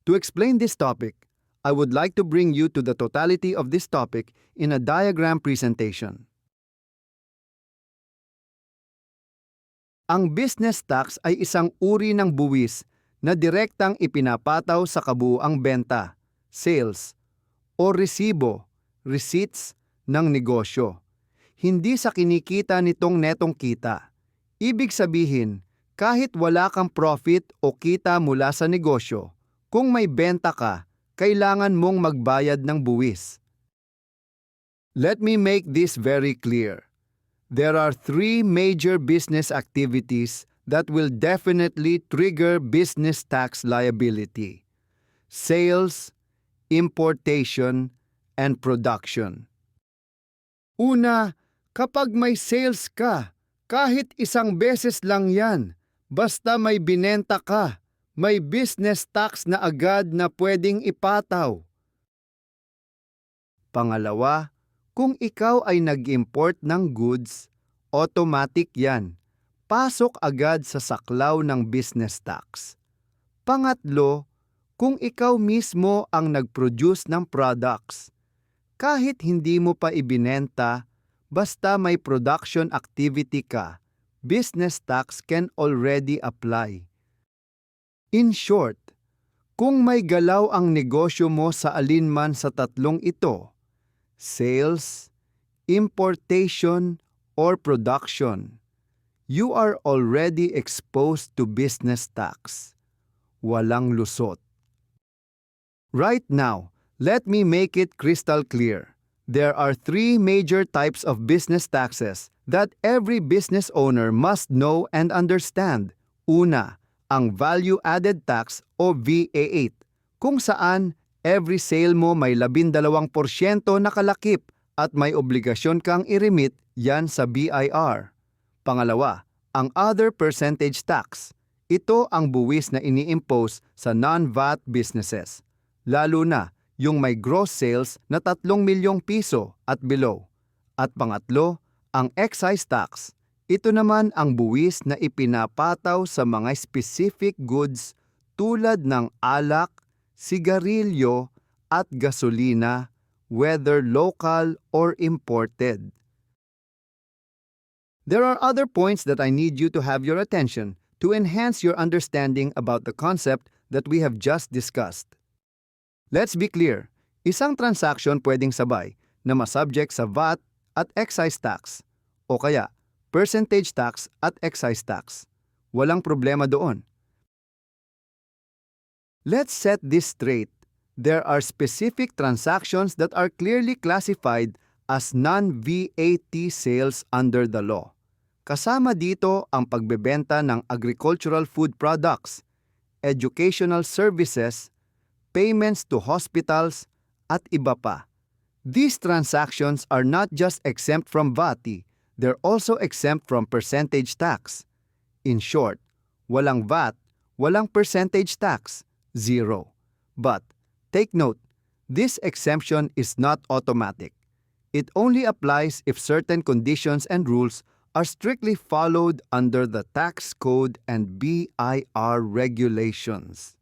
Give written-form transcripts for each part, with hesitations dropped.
To explain this topic, I would like to bring you to the totality of this topic in a diagram presentation. Ang business tax ay isang uri ng buwis na direktang ipinapataw sa kabuuang benta, sales, o resibo, receipts ng negosyo. Hindi sa kinikita nitong netong kita. Ibig sabihin, kahit wala kang profit o kita mula sa negosyo, kung may benta ka, kailangan mong magbayad ng buwis. Let me make this very clear. There are three major business activities that will definitely trigger business tax liability: sales, importation, and production. Una, kapag may sales ka, kahit isang beses lang yan, basta may binenta ka, may business tax na agad na pwedeng ipataw. Pangalawa, kung ikaw ay nag-import ng goods, automatic yan. Pasok agad sa saklaw ng business tax. Pangatlo, kung ikaw mismo ang nag-produce ng products, kahit hindi mo pa ibinenta, basta may production activity ka, business tax can already apply. In short, kung may galaw ang negosyo mo sa alinman sa tatlong ito, sales, importation, or production, you are already exposed to business tax. Walang lusot. Right now, let me make it crystal clear. There are three major types of business taxes that every business owner must know and understand. Una, ang value-added tax o VA8, kung saan every sale mo may 12% na kalakip at may obligasyon kang i-remit yan sa BIR. Pangalawa, ang other percentage tax. Ito ang buwis na ini-impose sa non-VAT businesses, lalo na yung may gross sales na 3 milyong piso at below. At pangatlo, ang excise tax. Ito naman ang buwis na ipinapataw sa mga specific goods tulad ng alak, sigarilyo, at gasolina, whether local or imported. There are other points that I need you to have your attention to enhance your understanding about the concept that we have just discussed. Let's be clear, isang transaction pwedeng sabay na masubject sa VAT at excise tax, o kaya percentage tax at excise tax. Walang problema doon. Let's set this straight. There are specific transactions that are clearly classified as non-VAT sales under the law. Kasama dito ang pagbebenta ng agricultural food products, educational services, payments to hospitals, at iba pa. These transactions are not just exempt from VAT, they're also exempt from percentage tax. In short, walang VAT, walang percentage tax, zero. But, take note, this exemption is not automatic. It only applies if certain conditions and rules are strictly followed under the tax code and BIR regulations.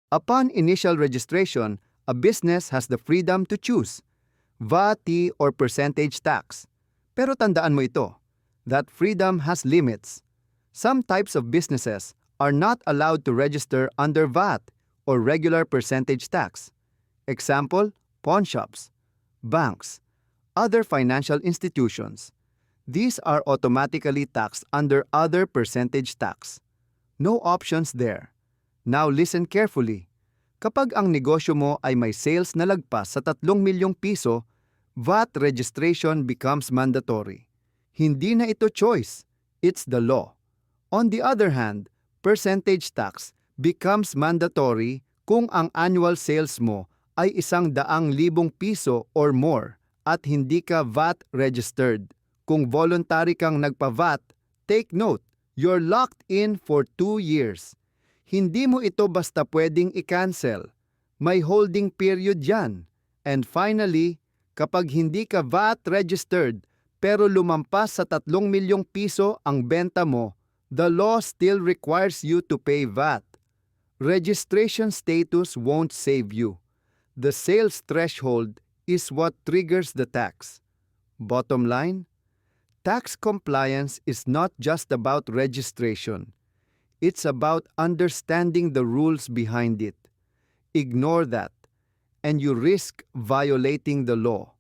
Upon initial registration, a business has the freedom to choose VAT or percentage tax. Pero tandaan mo ito, that freedom has limits. Some types of businesses are not allowed to register under VAT or regular percentage tax. Example, pawn shops, banks, other financial institutions. These are automatically taxed under other percentage tax. No options there. Now listen carefully. Kapag ang negosyo mo ay may sales na lagpas sa 3 milyong piso, VAT registration becomes mandatory. Hindi na ito choice, it's the law. On the other hand, percentage tax becomes mandatory kung ang annual sales mo ay 100,000 piso or more at hindi ka VAT registered. Kung voluntary kang nagpa-VAT, take note, you're locked in for 2 years. Hindi mo ito basta pwedeng i-cancel. May holding period yan. And finally, kapag hindi ka VAT registered pero lumampas sa 3 milyong piso ang benta mo, the law still requires you to pay VAT. Registration status won't save you. The sales threshold is what triggers the tax. Bottom line, tax compliance is not just about registration. It's about understanding the rules behind it. Ignore that, and you risk violating the law.